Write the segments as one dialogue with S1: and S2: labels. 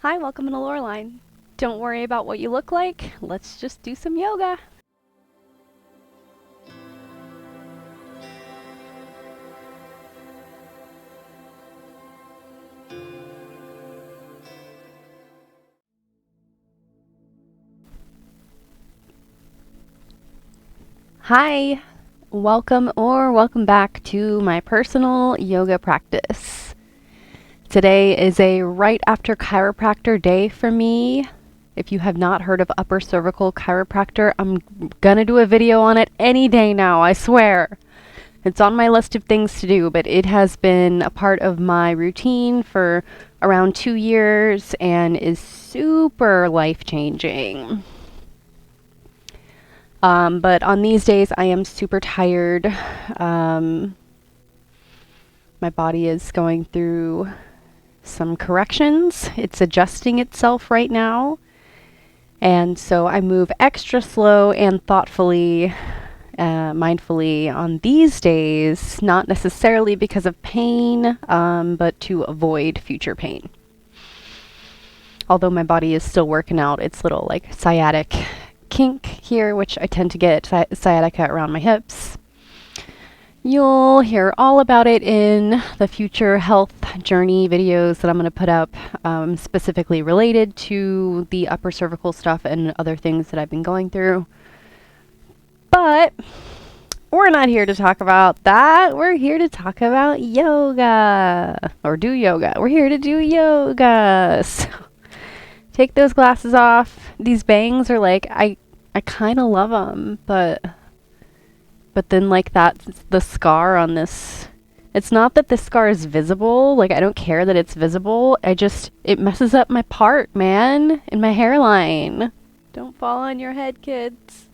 S1: Hi, welcome to Lauralign. Don't worry about what you look like, let's just do some yoga. Hi, welcome back to my personal yoga practice. Today is a right after chiropractor day for me. If you have not heard of upper cervical chiropractor, I'm gonna do a video on it any day now, I swear. It's on my list of things to do, but it has been a part of my routine for around 2 years and is super life-changing. But on these days, I am super tired. My body is going through some corrections. It's adjusting itself right now. And so I move extra slow and thoughtfully, mindfully on these days, not necessarily because of pain, but to avoid future pain. Although my body is still working out its little like sciatic kink here, which I tend to get sciatica around my hips. You'll hear all about it in the future health journey videos that I'm going to put up, specifically related to the upper cervical stuff and other things that I've been going through. But we're not here to talk about that. We're here to talk about yoga. Or do yoga. We're here to do yoga. So take those glasses off. These bangs are like, I kind of love them, but then like that's the scar on this. It's not that this scar is visible. Like I don't care that it's visible. It messes up my part, man, and my hairline. Don't fall on your head, kids.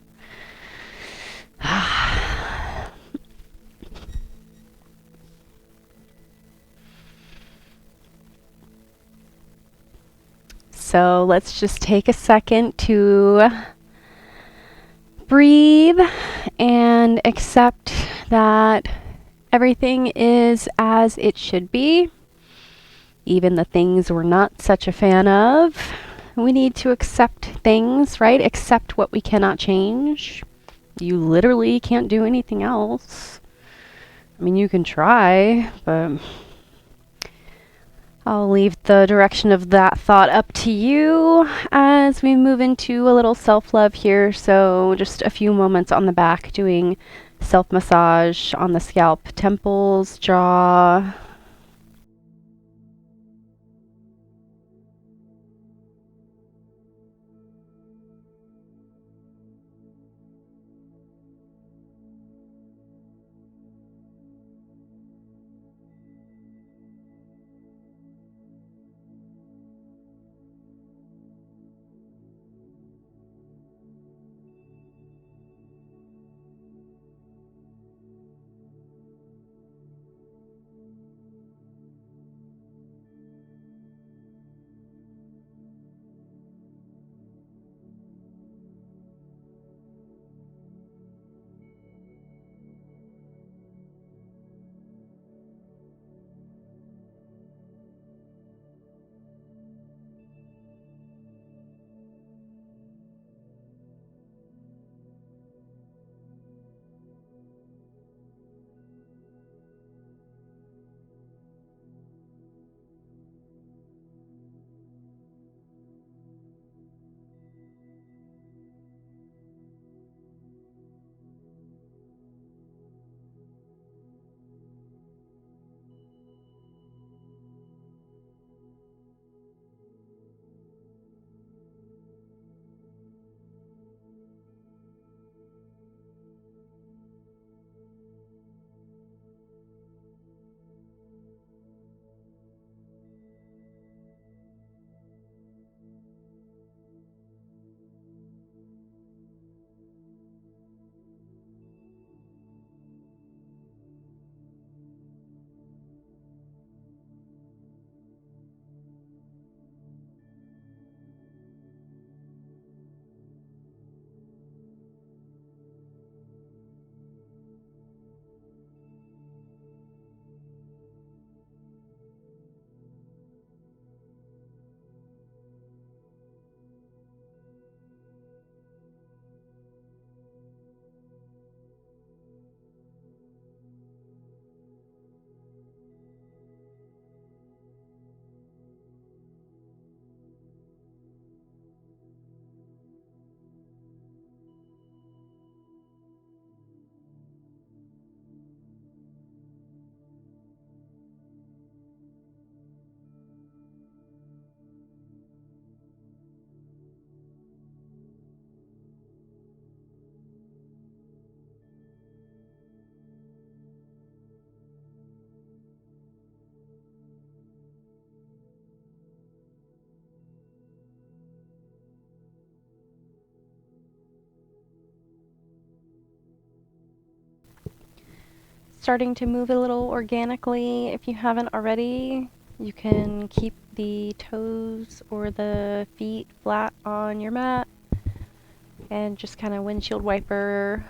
S1: So let's just take a second to breathe and accept that everything is as it should be. Even the things we're not such a fan of. We need to accept things, right? Accept what we cannot change. You literally can't do anything else. I mean, you can try, but I'll leave the direction of that thought up to you as we move into a little self-love here. So just a few moments on the back doing self-massage on the scalp, temples, jaw. starting to move a little organically. If you haven't already, you can keep the toes or the feet flat on your mat and just kind of windshield wiper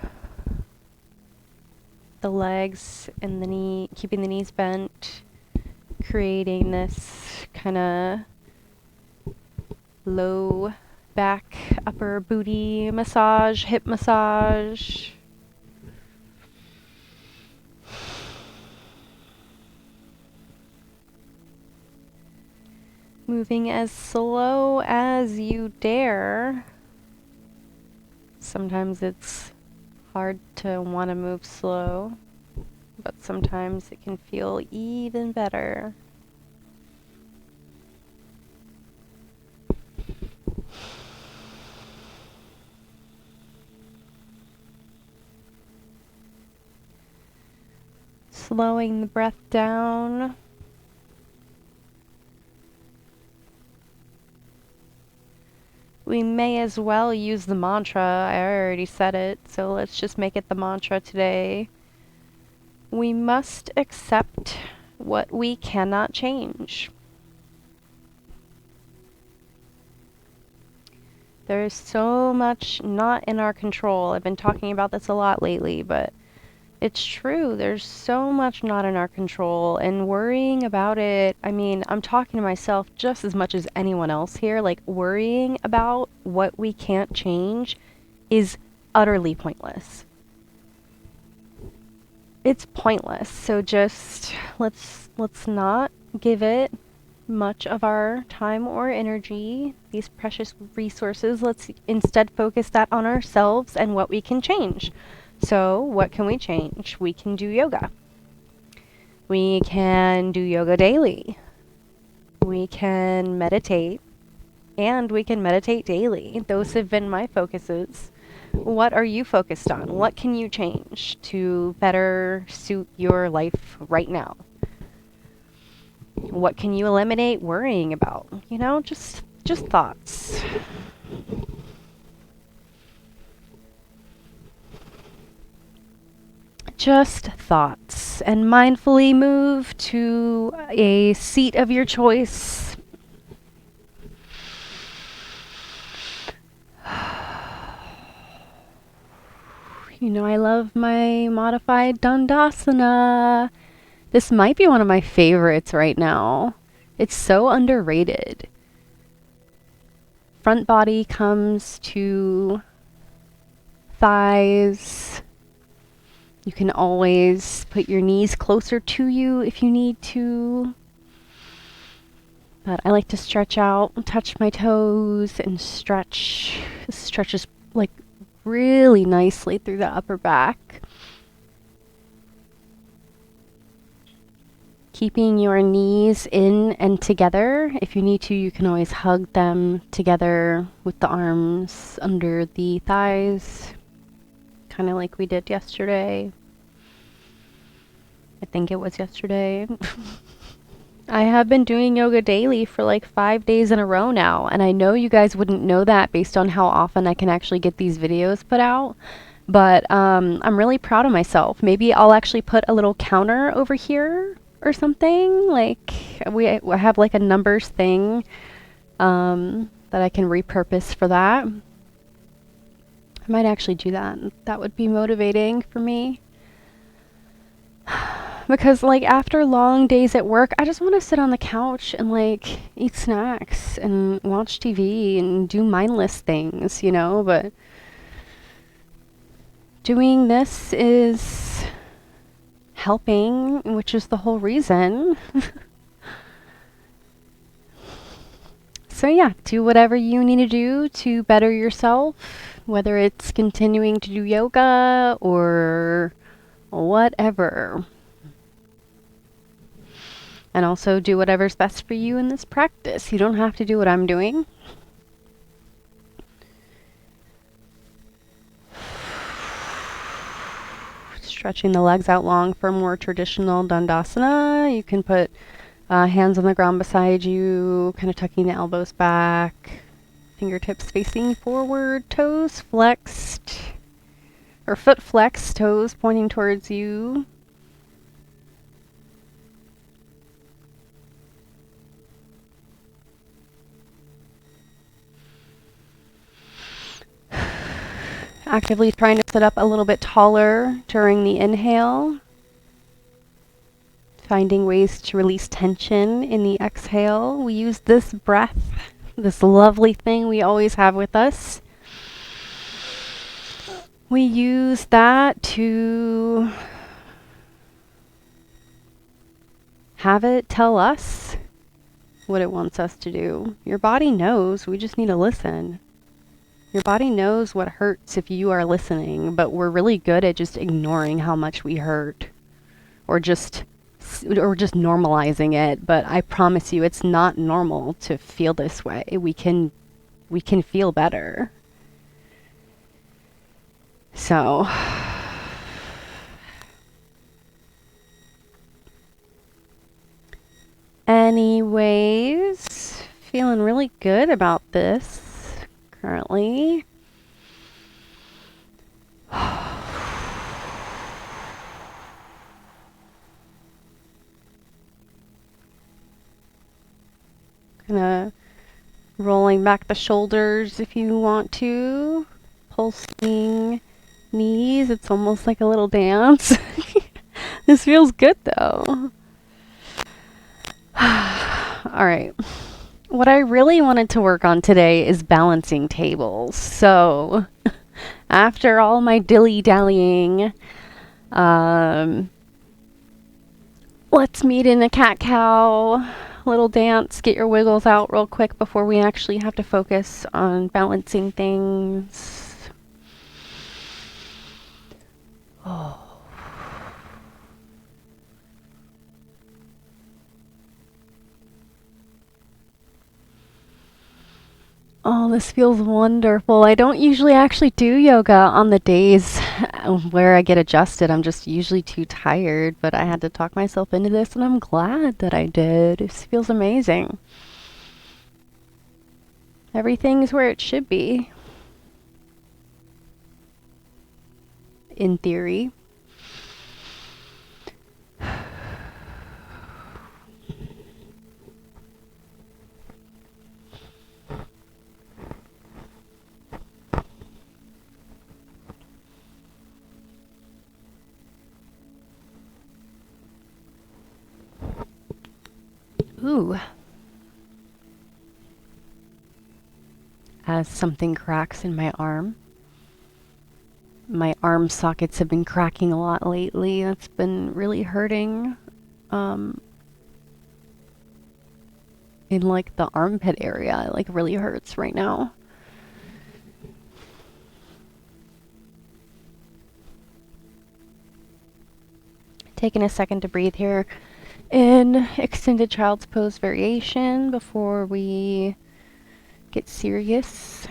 S1: the legs and the knee, keeping the knees bent, creating this kind of low back, upper booty massage, hip massage. Moving as slow as you dare. Sometimes it's hard to want to move slow, but sometimes it can feel even better. Slowing the breath down. We may as well use the mantra. I already said it, so let's just make it the mantra today. We must accept what we cannot change. There is so much not in our control. I've been talking about this a lot lately, but it's true. There's so much not in our control, and worrying about it, I mean, I'm talking to myself just as much as anyone else here. Like, worrying about what we can't change is utterly pointless. It's pointless. So just let's not give it much of our time or energy, these precious resources. Let's instead focus that on ourselves and what we can change. So what can we change? We can do yoga. We can do yoga daily. We can meditate, and we can meditate daily. Those have been my focuses. What are you focused on? What can you change to better suit your life right now? What can you eliminate worrying about? You know, just thoughts. Just thoughts. And mindfully move to a seat of your choice. You know, I love my modified Dandasana. This might be one of my favorites right now. It's so underrated. Front body comes to thighs. You can always put your knees closer to you if you need to. But I like to stretch out, touch my toes, and stretch. This stretches like really nicely through the upper back. Keeping your knees in and together. If you need to, you can always hug them together with the arms under the thighs, kind of like we did yesterday. I think it was yesterday. I have been doing yoga daily for like 5 days in a row now, and I know you guys wouldn't know that based on how often I can actually get these videos put out, but I'm really proud of myself. Maybe I'll actually put a little counter over here or something. Like, we have like a numbers thing that I can repurpose for that. I might actually do that. That would be motivating for me. Because, like, after long days at work, I just want to sit on the couch and, like, eat snacks and watch TV and do mindless things, you know? But doing this is helping, which is the whole reason. So, yeah, do whatever you need to do to better yourself, whether it's continuing to do yoga or whatever. And also do whatever's best for you in this practice. You don't have to do what I'm doing. Stretching the legs out long for more traditional Dandasana. You can put hands on the ground beside you, kind of tucking the elbows back, fingertips facing forward, toes flexed, or foot flexed, toes pointing towards you. Actively trying to sit up a little bit taller during the inhale. Finding ways to release tension in the exhale. We use this breath, this lovely thing we always have with us. We use that to have it tell us what it wants us to do. Your body knows, we just need to listen. Your body knows what hurts if you are listening, but we're really good at just ignoring how much we hurt or just normalizing it. But I promise you, it's not normal to feel this way. We can feel better. So anyways, feeling really good about this currently. Kinda rolling back the shoulders if you want to. Pulsing knees. It's almost like a little dance. This feels good though. All right. What I really wanted to work on today is balancing tables. So after all my dilly-dallying, let's meet in a cat-cow little dance. Get your wiggles out real quick before we actually have to focus on balancing things. Oh. Oh, this feels wonderful. I don't usually actually do yoga on the days where I get adjusted. I'm just usually too tired, but I had to talk myself into this, and I'm glad that I did. This feels amazing. Everything's where it should be, in theory. Ooh. As something cracks in my arm. My arm sockets have been cracking a lot lately. That's been really hurting. In like the armpit area. It like really hurts right now. Taking a second to breathe here in extended child's pose variation before we get serious.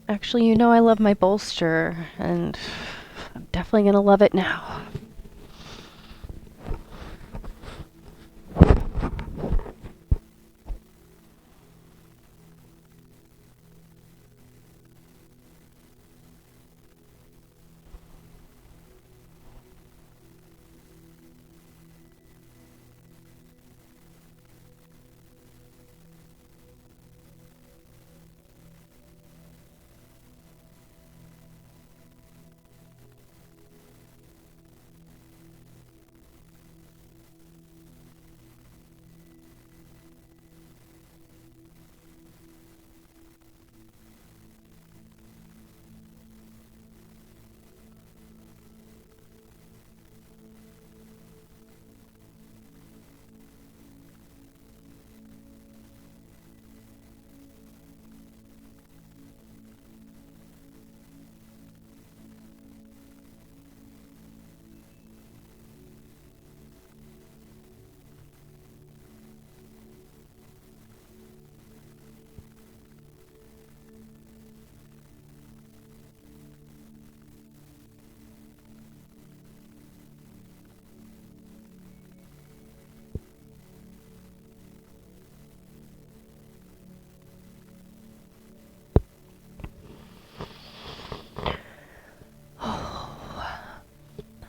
S1: Actually, you know I love my bolster, and I'm definitely gonna love it now.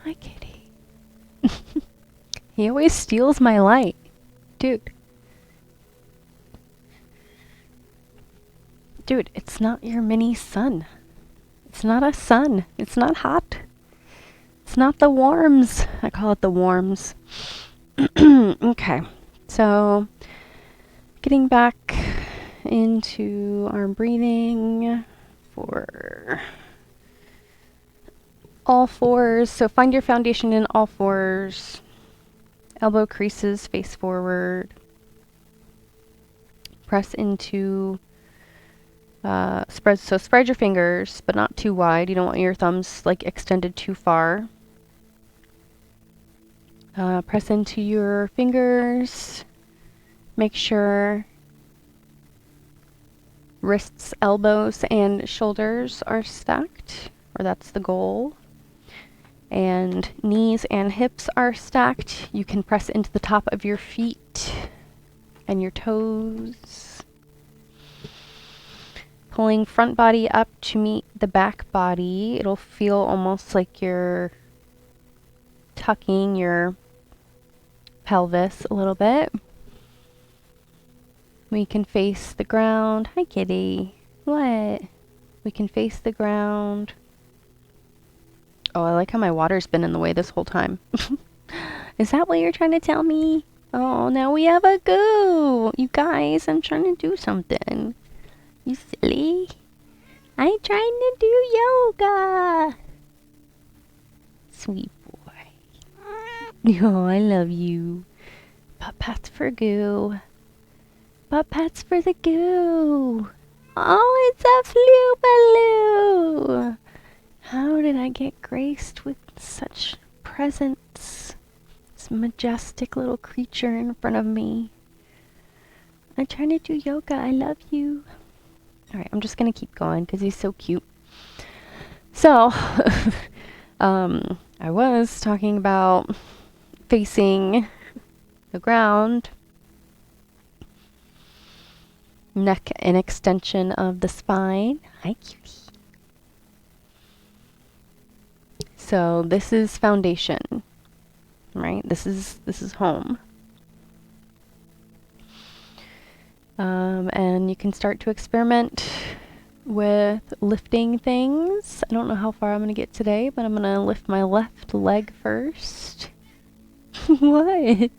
S1: Hi, kitty. He always steals my light. Dude. Dude, it's not your mini sun. It's not a sun. It's not hot. It's not the warms. I call it the warms. Okay, so getting back into our breathing for all fours. So find your foundation in all fours. Elbow creases face forward. Press into spread your fingers, but not too wide. You don't want your thumbs like extended too far. Press into your fingers. Make sure wrists, elbows, and shoulders are stacked, or that's the goal. And knees and hips are stacked. You can press into the top of your feet and your toes. Pulling front body up to meet the back body. It'll feel almost like you're tucking your pelvis a little bit. We can face the ground. Hi, kitty. What? We can face the ground. Oh, I like how my water's been in the way this whole time. Is that what you're trying to tell me? Oh, now we have a go. You guys, I'm trying to do something. You silly. I'm trying to do yoga. Sweet boy. Oh, I love you. Butt pats for goo. Butt pats for the goo. Oh, it's a floo-baloo. How did I get graced with such presence? This majestic little creature in front of me. I'm trying to do yoga. I love you. Alright, I'm just going to keep going because he's so cute. So, I was talking about facing the ground. Neck and extension of the spine. Hi, cutie. So this is foundation, right? This is home. And you can start to experiment with lifting things. I don't know how far I'm going to get today, but I'm going to lift my left leg first. What?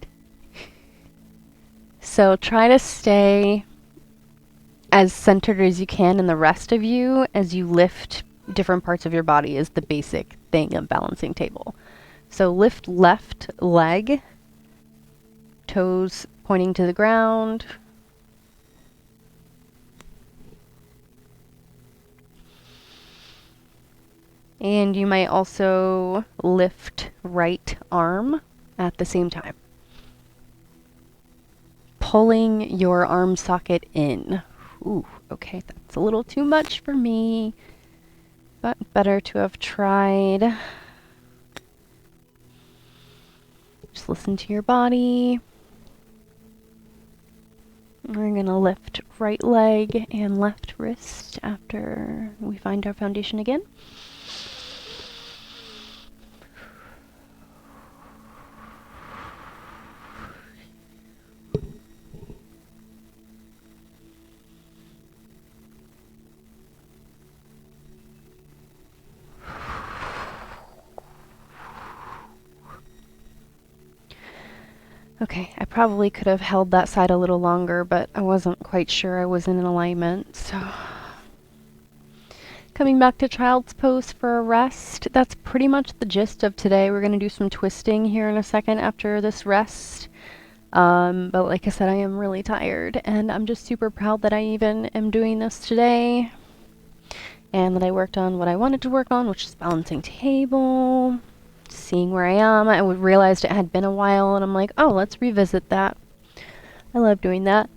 S1: So try to stay as centered as you can in the rest of you as you lift different parts of your body is the basic thing of balancing table. So lift left leg, toes pointing to the ground. And you might also lift right arm at the same time. Pulling your arm socket in. Ooh, okay, that's a little too much for me, but better to have tried. Just listen to your body. We're gonna lift right leg and left wrist after we find our foundation again. Okay, I probably could have held that side a little longer, but I wasn't quite sure I was in an alignment, so. Coming back to child's pose for a rest. That's pretty much the gist of today. We're going to do some twisting here in a second after this rest. But like I said, I am really tired, and I'm just super proud that I even am doing this today, and that I worked on what I wanted to work on, which is balancing table. Seeing where I am. I realized it had been a while, and I'm like, oh, let's revisit that. I love doing that.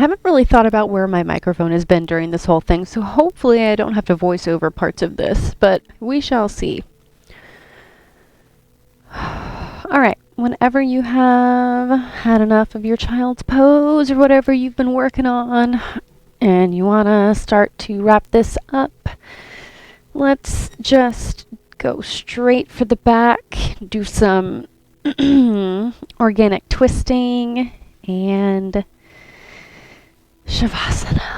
S1: haven't really thought about where my microphone has been during this whole thing, so hopefully I don't have to voice over parts of this, but we shall see. Alright, whenever you have had enough of your child's pose or whatever you've been working on, and you want to start to wrap this up, let's just go straight for the back, do some organic twisting and Shavasana.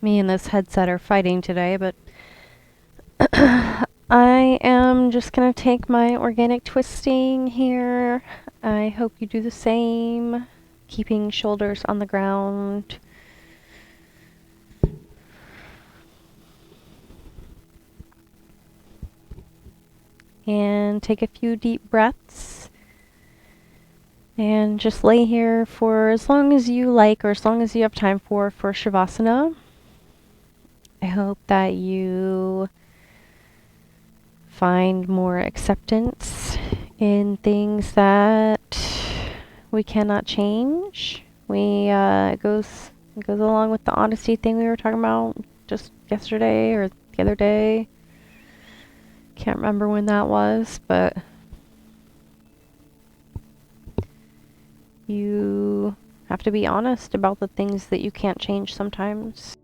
S1: Me and this headset are fighting today, but I am just going to take my organic twisting here. I hope you do the same, keeping shoulders on the ground. And take a few deep breaths. And just lay here for as long as you like or as long as you have time for Shavasana. I hope that you find more acceptance in things that we cannot change. It goes along with the honesty thing we were talking about just yesterday or the other day. Can't remember when that was, but you have to be honest about the things that you can't change sometimes.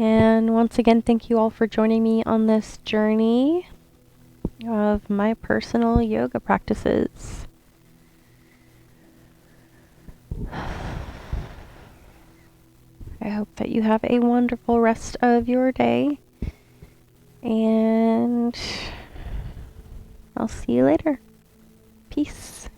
S1: And once again, thank you all for joining me on this journey of my personal yoga practices. I hope that you have a wonderful rest of your day, and I'll see you later. Peace.